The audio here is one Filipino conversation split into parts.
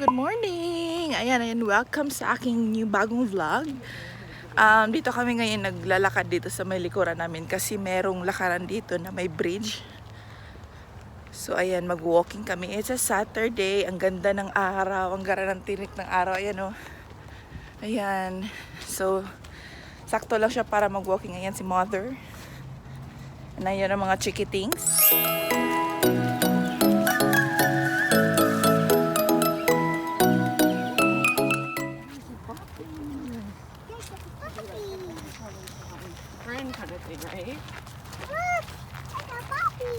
good morning! Ayan, welcome sa aking new bagong vlog. Dito kami ngayon naglalakad dito sa may likuran namin kasi merong lakaran dito na may bridge. So ayan, mag-walking kami. It's a Saturday, ang ganda ng araw, ang gara ng tirik ng araw. Ayan o. Ayan. So, sakto lang siya para mag-walking. Ayan si Mother. And ayan ang mga chikitings. Friend kind of thing, right? Look! It's a puppy!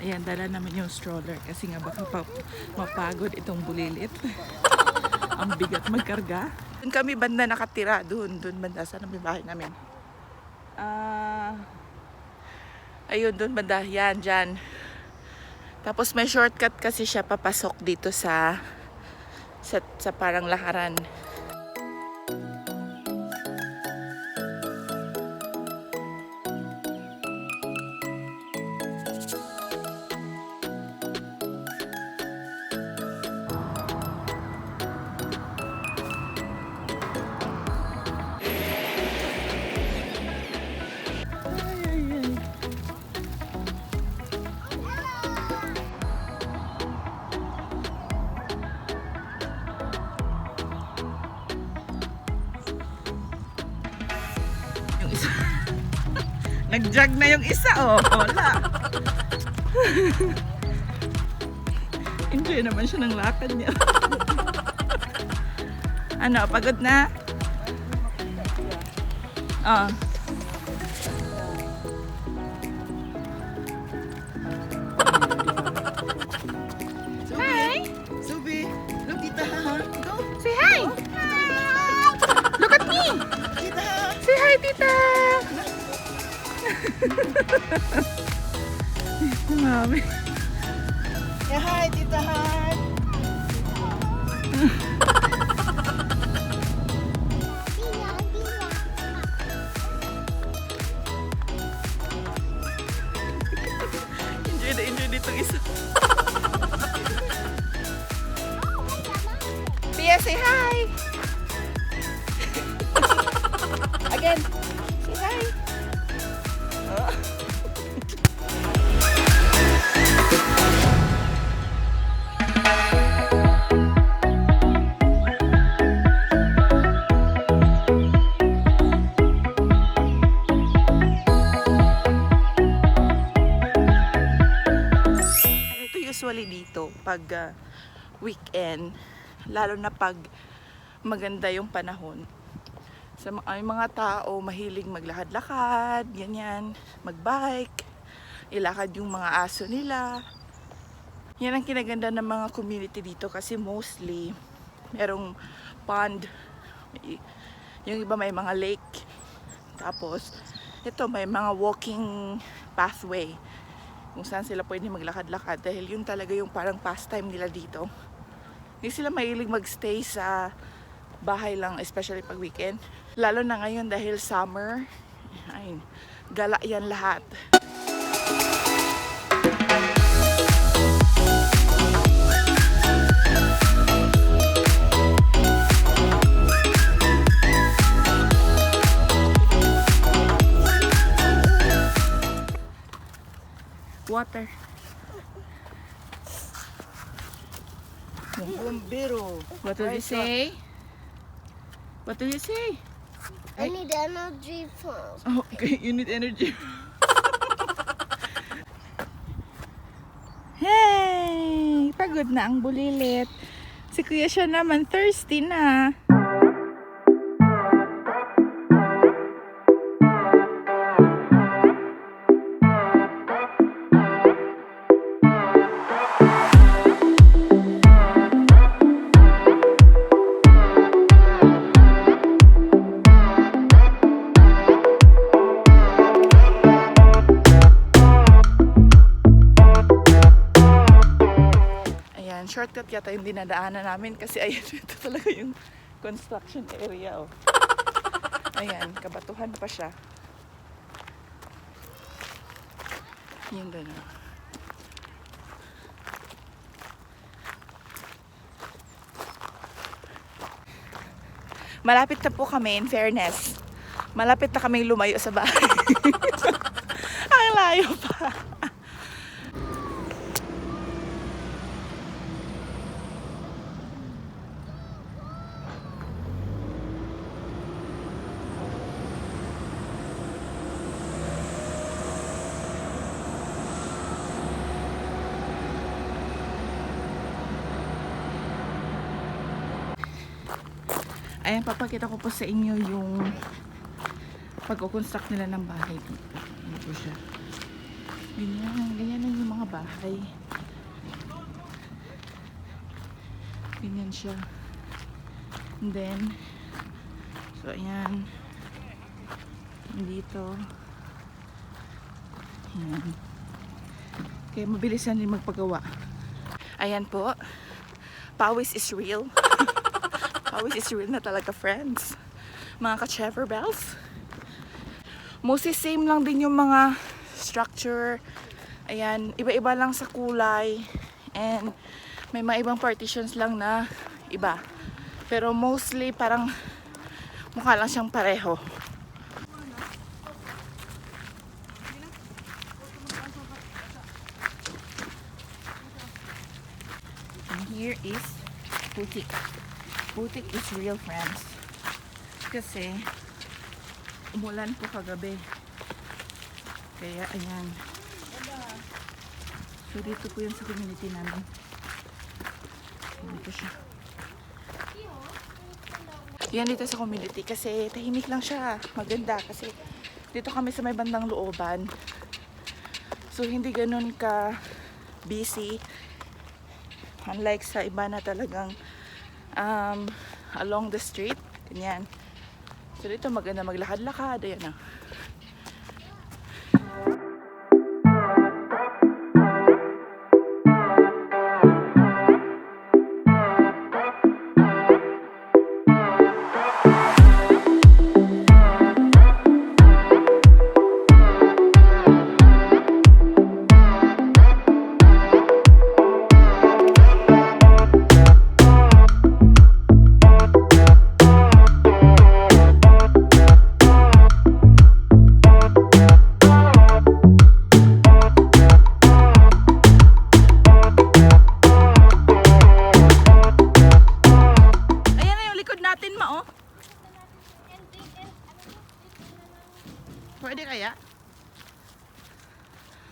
Ayan, dala naman yung stroller kasi nga baka mapagod itong bulilit. Ang bigat magkarga. Doon kami banda nakatira. Doon banda. Saan ang bahay namin? Ayun, doon banda. Yan, dyan. Tapos may shortcut kasi siya papasok dito sa parang lakaran. Nag-jog na yung isa, oh. Wala. Enjoy naman siya ng lakad niya. Ano, pagod na? Oh. Hi! Subi, look, tita, go. Say hi! Look at me! Tita. Say hi, tita! Mami. Yeah, hi, tita, hi. Enjoy dito isa. Pia, say hi! Again, say hi! Oh. Usually dito pag weekend, lalo na pag maganda yung panahon, sa mga tao mahilig maglakad-lakad, ganyan, magbike, ilakad yung mga aso nila. Yan ang kinaganda ng mga community dito kasi mostly merong pond, yung iba may mga lake, tapos ito may mga walking pathway kung saan sila pwede maglakad-lakad dahil yun talaga yung parang pastime nila dito. Hindi sila mahilig magstay sa bahay lang, especially pag weekend. Lalo na ngayon dahil summer, ay, gala yan lahat. Water. Bombero. What do you say? What do you say? I need energy from. Oh, okay, you need energy. Hey! Pagod na ang bulilit. Si Kuya siya naman thirsty na. Shortcut yata yung dinadaanan namin kasi ayun, ito talaga yung construction area, oh. Ayan, kabatuhan pa siya. Yun doon, oh. Malapit na po kami, in fairness. Malapit na kaming lumayo sa bahay. Ang layo pa. Ayan, papakita ko po sa inyo yung pag-construct nila ng bahay dito. Ayan po siya. Ganyan yung mga bahay. Ganyan siya. And then, so ayan. Dito. Ayan. Kaya mabilis yan din magpagawa. Ayan po. Pawis is real. Pawis is real na talaga, friends. Mga ka-Chever Bells. Mostly same lang din yung mga structure. Ayan, iba-iba lang sa kulay. And may mga ibang partitions lang na iba. Pero mostly parang mukha lang siyang pareho. And here is Bukid. Bukid is real, friends. Kasi umulan po kagabi. Kaya ayan. So dito po yun sa community namin. Dito siya. Yan dito sa community kasi tahimik lang siya. Maganda kasi dito kami sa may bandang looban. So hindi ganun ka busy. Unlike sa iba na talagang along the street. Ganyan. So dito maganda maglakad-lakad. Ayan na. Pwede kaya?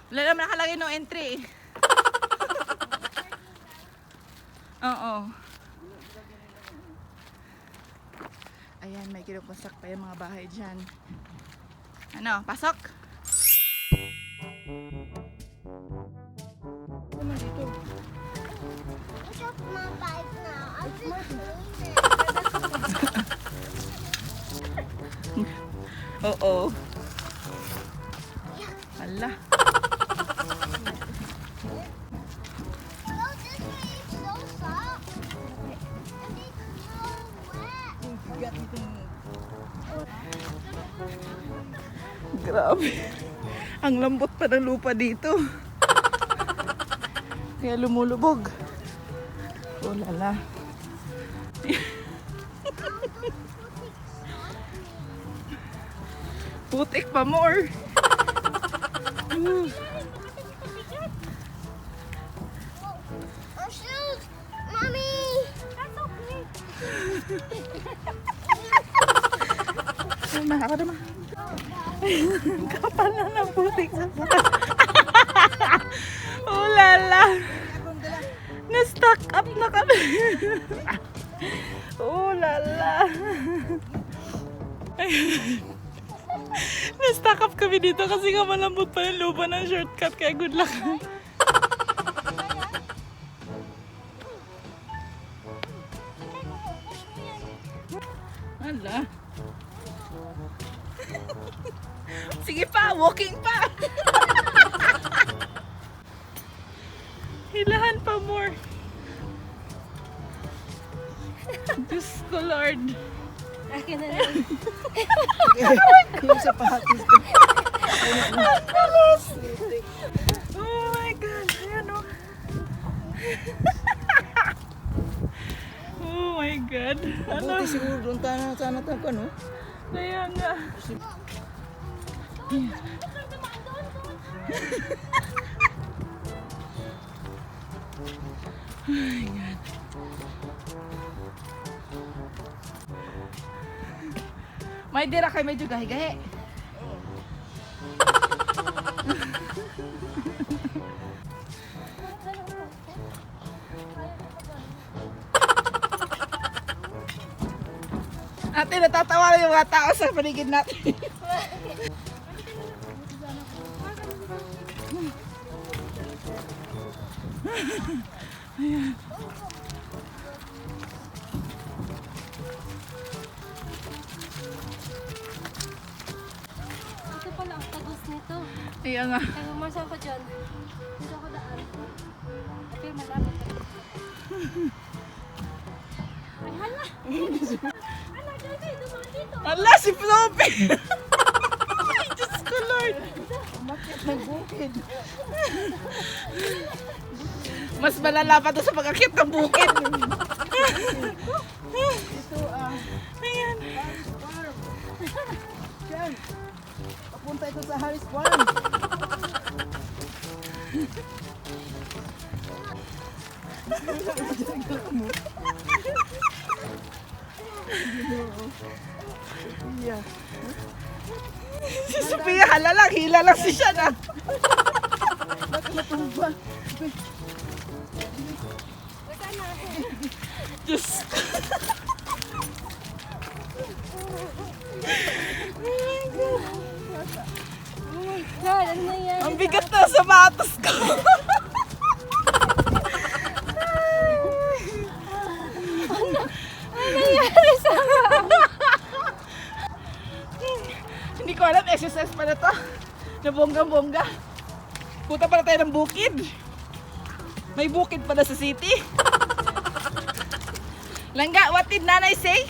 Wala naman nakalagay no entry. Oo. Ayan, may kinukonstruct pa yung mga bahay dyan. Ano, pasok? Naman dito. Look at my bike now. I'm just doing it. Oo. Hala. Oh, this way is so soft. And it's so wet. Grabe. Ang lambot pa ng lupa dito. Kaya lumulubog. Oh lala. Putik pa more. Our shoes, Mommy. That's okay. Ay, ako naman. Kapal na ng putik sa mata. Oh lala. Na-stuck up na kami. Oh lala. Na-stuck up kami dito kasi nga malambot pa yung lupa ng shortcut kaya good luck. Hala. Sige pa, walking pa. Hilahan pa more. Diyos ko Lord. Akin na lang. Yung sapatos ko. Oh my God. Ayan o. Oh my God. Mabuti siguro doon sana tayo, no? Kaya nga. Oh my God. May dira kay medyo gahi-gahi. Ate, natatawa yung mga tao sa paligid natin. Ito pala ang tagos nito. Ayan nga. Kaya umasan ko dyan. Dito ako daan. Pero malapit ka. Ay, hala! Hala, dyan kayo, dumaan dito. Ala, si Floppy! Ay, Diyos ko, Lord! Umakyat ng bukid. Mas malala pa to sa pag-akit ng bukid. Ito, Ayan. Harris Farm. Diyan. Papunta ito sa Harris Farm. Yeah. Si Sophia, hala lang, hila lang si siya na. Bakit natumba? Diyos ko. God, ano na yan? Ang bigat na sa sapatos ko. Hindi ko alam, exercise pa na to. Na bongga-bongga. Puta pala tayo ng bukid. May bukid pala sa city. Langga, what did nanay say?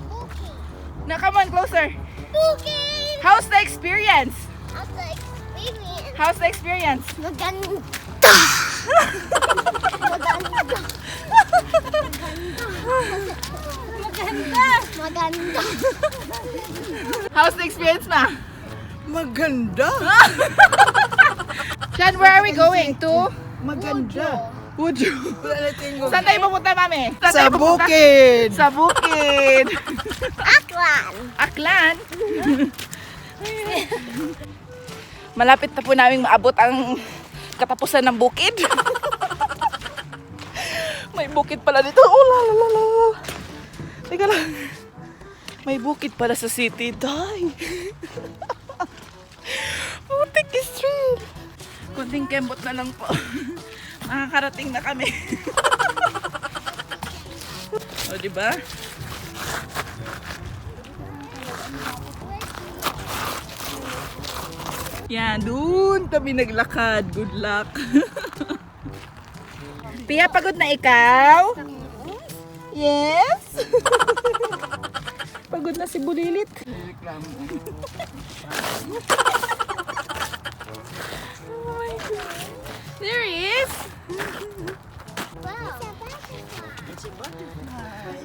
Bukid. Now come on, closer. Bukid. How's the experience? How's the experience? How's the experience? Maganda. Maganda. Maganda. How's the experience, ma? Maganda. Sean, where are we going to? Maganda. Would you? Relating ko. Saan tayo pupunta, mami? Saan Sa tayo pupunta? bukid. Sa bukid. Aklan. Aklan. Malapit na po namin maabot ang katapusan ng bukid. May bukid pala dito. Oh, lalalala. Teka lang. May bukid pala sa city. Day. Putik street. Kunting kembot na lang po. Makakarating na kami. O, diba? Yan, dun kami naglakad. Good luck. Pia, pagod na ikaw? Yes? Pagod na si Bulilit. Reklamo. Oh my God. There he is. Wow. It's a butterfly.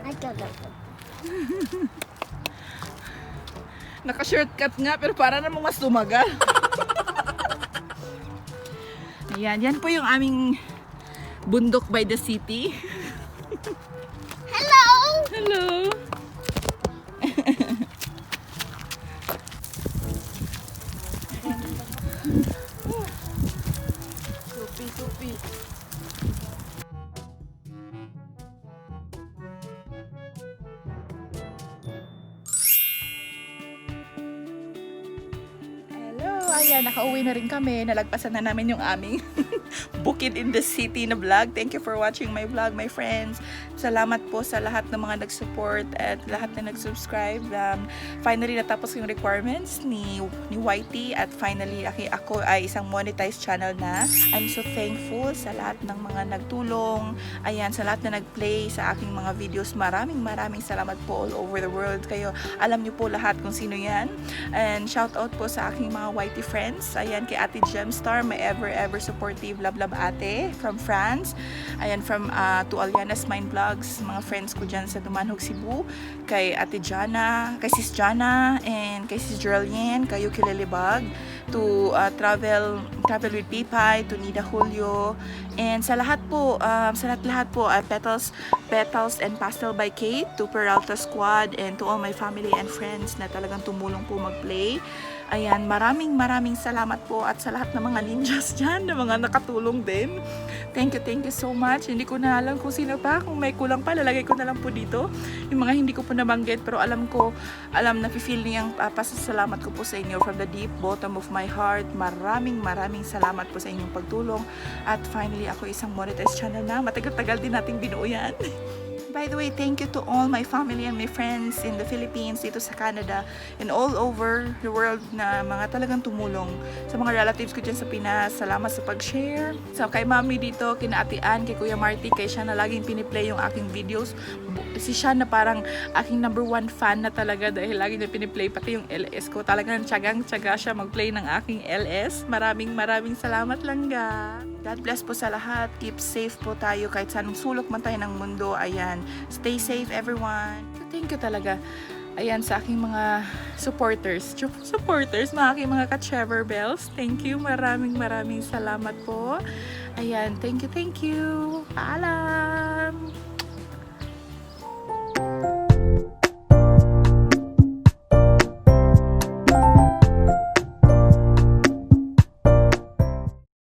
I got it. Naka-shortcut nga pero para namang mas tumagal. Ayan, yan po yung aming bundok by the city. Hello. Hello. Tupi. Ayan, nakauwi na rin kami. Nalagpasan na namin yung aming Bukid in the City na vlog. Thank you for watching my vlog, my friends. Salamat po sa lahat ng mga nag-support at lahat na nag-subscribe. Finally, natapos yung requirements ni Whitey at finally, ako ay isang monetized channel na. I'm so thankful sa lahat ng mga nagtulong. Ayan, sa lahat na nag-play sa aking mga videos. Maraming salamat po all over the world. Kayo, alam niyo po lahat kung sino yan. And shout out po sa aking mga Whitey friends. Ayan, kay Ate Gemstar, my ever supportive love ate from France. Ayan, from to Aliana's Mind Vlogs, mga friends ko dyan sa Dumanhog, Cebu. Kay Ate Jana, kay Sis Jana, and kay Sis Geraldine, kayo Kililibag, to Travel with Pipay, to Nida Julio, and sa lahat po, Petals and Pastel by Kate, to Peralta Squad, and to all my family and friends na talagang tumulong po mag-play. Ayan, maraming salamat po at sa lahat ng mga ninjas dyan, na mga nakatulong din. Thank you so much. Hindi ko na alam kung sino pa. Kung may kulang pa, lalagay ko na lang po dito. Yung mga hindi ko po nabanggit, pero alam na feel niyang pasasalamat ko po sa inyo from the deep bottom of my heart. Maraming salamat po sa inyong pagtulong. At finally, ako isang monetized channel na. Matagal-tagal din nating binuo yan. By the way, thank you to all my family and my friends in the Philippines, dito sa Canada, and all over the world na mga talagang tumulong. Sa mga relatives ko dyan sa Pinas, salamat sa pag-share. So, kay Mami dito, kina Ate Ann, kay Kuya Marty, kay siya na laging piniplay yung aking videos. Si siya na parang aking #1 fan na talaga dahil lagi niya piniplay, pati yung LS ko. Talagang tiyaga siya mag-play ng aking LS. Maraming salamat langga. God bless po sa lahat. Keep safe po tayo kahit saan sulok man tayo ng mundo. Ayan. Stay safe everyone. Thank you talaga. Ayan, sa aking mga supporters, mga aking mga ka-Chever Bells. Thank you. Maraming salamat po. Ayan, thank you. Paalam!